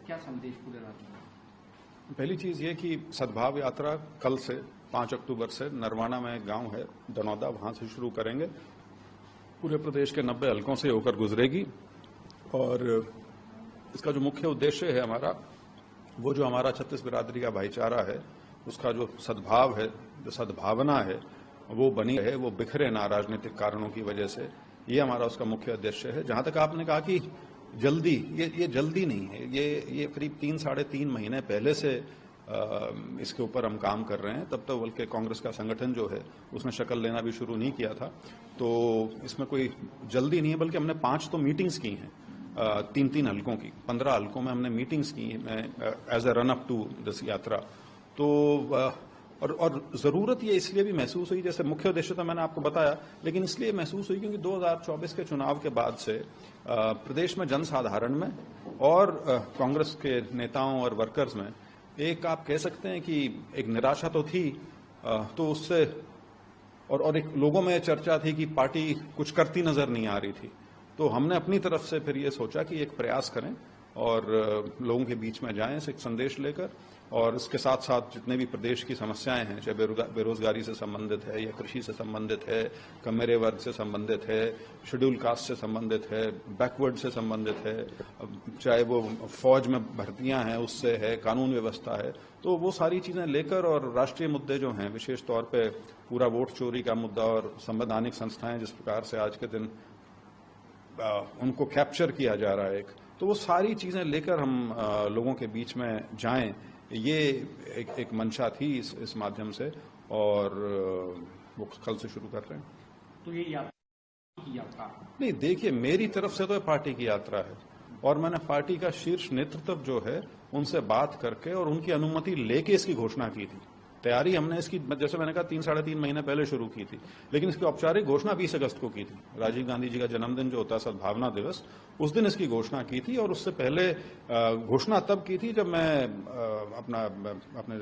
क्या संदेश पूरे राज्य में? पहली चीज ये कि सद्भाव यात्रा कल से 5 अक्टूबर से नरवाना में गांव है दनौदा, वहां से शुरू करेंगे। पूरे प्रदेश के 90 हलकों से होकर गुजरेगी और इसका जो मुख्य उद्देश्य है हमारा, वो जो हमारा छत्तीस बिरादरी का भाईचारा है, उसका जो सद्भाव है, जो सद्भावना है, वो बनी रहे, वो बिखरे ना राजनीतिक कारणों की वजह से। ये हमारा उसका मुख्य उद्देश्य है। जहां तक आपने कहा कि जल्दी, ये जल्दी नहीं है, ये करीब 3-3.5 महीने पहले से इसके ऊपर हम काम कर रहे हैं। तब तक बल्कि कांग्रेस का संगठन जो है उसने शक्ल लेना भी शुरू नहीं किया था, तो इसमें कोई जल्दी नहीं है। बल्कि हमने 5 तो मीटिंग्स की हैं 3-3 हलकों की, 15 हलकों में हमने मीटिंग्स की as a run up to this यात्रा। तो और जरूरत ये इसलिए भी महसूस हुई, जैसे मुख्य उद्देश्य तो मैंने आपको बताया, लेकिन इसलिए महसूस हुई क्योंकि 2024 के चुनाव के बाद से प्रदेश में जनसाधारण में और कांग्रेस के नेताओं और वर्कर्स में एक, आप कह सकते हैं कि एक निराशा तो थी, तो उससे और एक लोगों में चर्चा थी कि पार्टी कुछ करती नजर नहीं आ रही थी। तो हमने अपनी तरफ से फिर ये सोचा कि एक प्रयास करें और लोगों के बीच में जाएं एक संदेश लेकर, और इसके साथ साथ जितने भी प्रदेश की समस्याएं हैं, चाहे बेरोजगारी से संबंधित है या कृषि से संबंधित है, कमेरे वर्ग से संबंधित है, शेड्यूल कास्ट से संबंधित है, बैकवर्ड से संबंधित है, चाहे वो फौज में भर्तियां हैं उससे है, कानून व्यवस्था है, तो वो सारी चीजें लेकर, और राष्ट्रीय मुद्दे जो हैं, विशेष तौर पे पूरा वोट चोरी का मुद्दा और संवैधानिक संस्थाएं जिस प्रकार से आज के दिन उनको कैप्चर किया जा रहा है, तो वो सारी चीजें लेकर हम लोगों के बीच में जाएं, ये एक मंशा थी इस माध्यम से, और वो कल से शुरू कर रहे हैं। तो ये यात्रा नहीं, देखिए, मेरी तरफ से तो पार्टी की यात्रा है, और मैंने पार्टी का शीर्ष नेतृत्व जो है उनसे बात करके और उनकी अनुमति लेके इसकी घोषणा की थी। तैयारी हमने इसकी, जैसे मैंने कहा, 3-3.5 महीने पहले शुरू की थी, लेकिन इसकी औपचारिक घोषणा 20 अगस्त को की थी। राजीव गांधी जी का जन्मदिन जो होता है, सद्भावना दिवस, उस दिन इसकी घोषणा की थी। और उससे पहले घोषणा तब की थी जब मैं अपने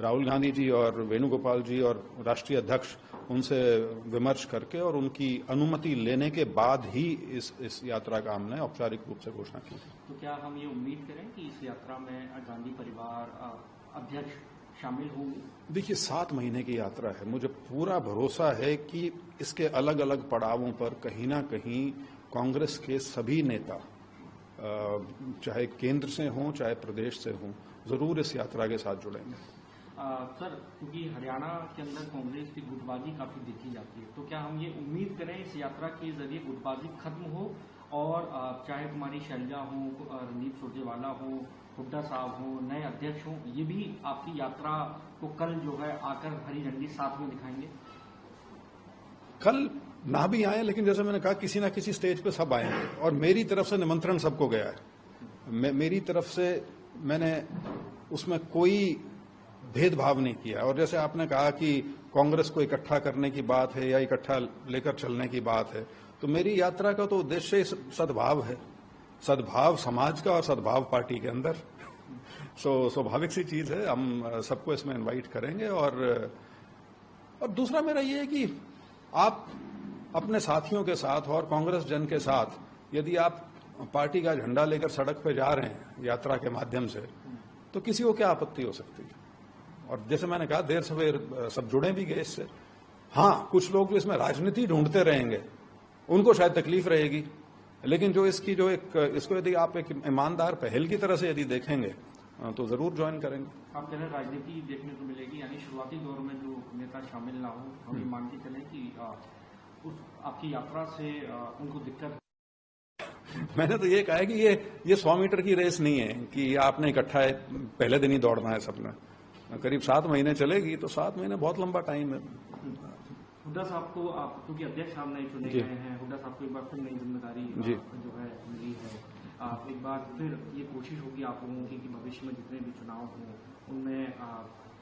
राहुल गांधी जी और वेणुगोपाल जी और राष्ट्रीय अध्यक्ष, उनसे विमर्श करके और उनकी अनुमति लेने के बाद ही इस यात्रा का हमने औपचारिक रूप से घोषणा की थी। तो क्या हम ये उम्मीद करें कि इस यात्रा में गांधी परिवार अध्यक्ष शामिल होंगे? देखिए, 7 महीने की यात्रा है। मुझे पूरा भरोसा है कि इसके अलग अलग पड़ावों पर कहीं ना कहीं कांग्रेस के सभी नेता, चाहे केंद्र से हों चाहे प्रदेश से हों, जरूर इस यात्रा के साथ जुड़ेंगे। सर, क्योंकि हरियाणा के अंदर कांग्रेस की गुटबाजी काफी देखी जाती है, तो क्या हम ये उम्मीद करें इस यात्रा के जरिए गुटबाजी खत्म हो, और चाहे कुमारी शैलजा हो, रणदीप सुरजेवाला हो, हुड्डा साहब हो, नए अध्यक्ष हो, ये भी आपकी यात्रा को कल जो है आकर हरी झंडी साथ में दिखाएंगे? कल ना भी आए, लेकिन जैसे मैंने कहा, किसी ना किसी स्टेज पे सब आएंगे, और मेरी तरफ से निमंत्रण सबको गया है। मेरी तरफ से मैंने उसमें कोई भेदभाव नहीं किया। और जैसे आपने कहा कि कांग्रेस को इकट्ठा करने की बात है या इकट्ठा लेकर चलने की बात है, तो मेरी यात्रा का तो उद्देश्य सद्भाव है, सद्भाव समाज का और सद्भाव पार्टी के अंदर। स्वाभाविक सी चीज है, हम सबको इसमें इनवाइट करेंगे। और दूसरा मेरा ये है कि आप अपने साथियों के साथ और कांग्रेस जन के साथ, यदि आप पार्टी का झंडा लेकर सड़क पे जा रहे हैं यात्रा के माध्यम से, तो किसी को क्या आपत्ति हो सकती है। और जैसे मैंने कहा, देर सवेर सब जुड़े भी गए इससे। हाँ, कुछ लोग जो इसमें राजनीति ढूंढते रहेंगे उनको शायद तकलीफ रहेगी, लेकिन जो इसको यदि आप एक ईमानदार पहल की तरह से यदि देखेंगे तो जरूर ज्वाइन करेंगे। आप कह रहे हैं राजनीति देखने को मिलेगी, यानी शुरुआती दौर में जो नेता शामिल ना हो, हम ये मान के चलें कि उस आपकी यात्रा से उनको दिक्कत। मैंने तो ये कहा है कि ये 100 मीटर की रेस नहीं है कि आपने इकट्ठा है पहले दिन ही दौड़ना है सबने। करीब 7 महीने चलेगी, तो 7 महीने बहुत लंबा टाइम है। हुड्डा साहब को आप क्योंकि अध्यक्ष साहब नहीं चुने गए हैं, हुड्डा साहब को एक बार फिर नई जिम्मेदारी जो है मिली है, एक बार फिर ये कोशिश होगी आप लोगों की कि भविष्य में जितने भी चुनाव हों उनमें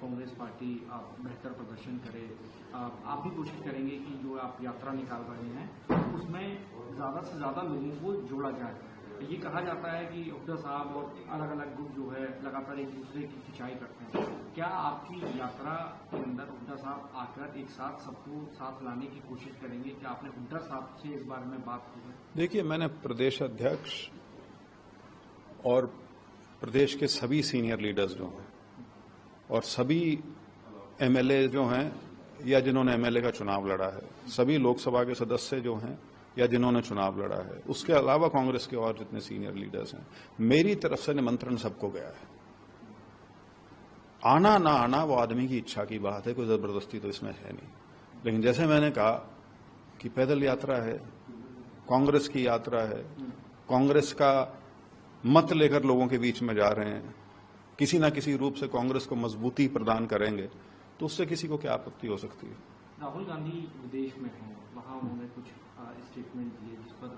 कांग्रेस पार्टी बेहतर प्रदर्शन करे। आप भी कोशिश करेंगे कि जो आप यात्रा निकाल रहे हैं उसमें ज्यादा से ज्यादा लोगों को जोड़ा जाए। ये कहा जाता है कि हुड्डा साहब और अलग अलग ग्रुप जो है लगातार एक दूसरे की खिंचाई करते हैं। क्या आपकी यात्रा के अंदर हुड्डा साहब आकर एक साथ सबको साथ लाने की कोशिश करेंगे? क्या आपने हुड्डा साहब से इस बारे में बात की है? देखिए, मैंने प्रदेश अध्यक्ष और प्रदेश के सभी सीनियर लीडर्स जो हैं और सभी एमएलए जो हैं या जिन्होंने एमएलए का चुनाव लड़ा है, सभी लोकसभा के सदस्य जो हैं या जिन्होंने चुनाव लड़ा है, उसके अलावा कांग्रेस के और जितने सीनियर लीडर्स हैं, मेरी तरफ से निमंत्रण सबको गया है। आना ना आना वो आदमी की इच्छा की बात है, कोई जबरदस्ती तो इसमें है नहीं। लेकिन जैसे मैंने कहा कि पैदल यात्रा है, कांग्रेस की यात्रा है, कांग्रेस का मत लेकर लोगों के बीच में जा रहे हैं, किसी ना किसी रूप से कांग्रेस को मजबूती प्रदान करेंगे, तो उससे किसी को क्या आपत्ति हो सकती है। राहुल गांधी विदेश में हैं, वहां उन्होंने कुछ स्टेटमेंट दिए जिस पर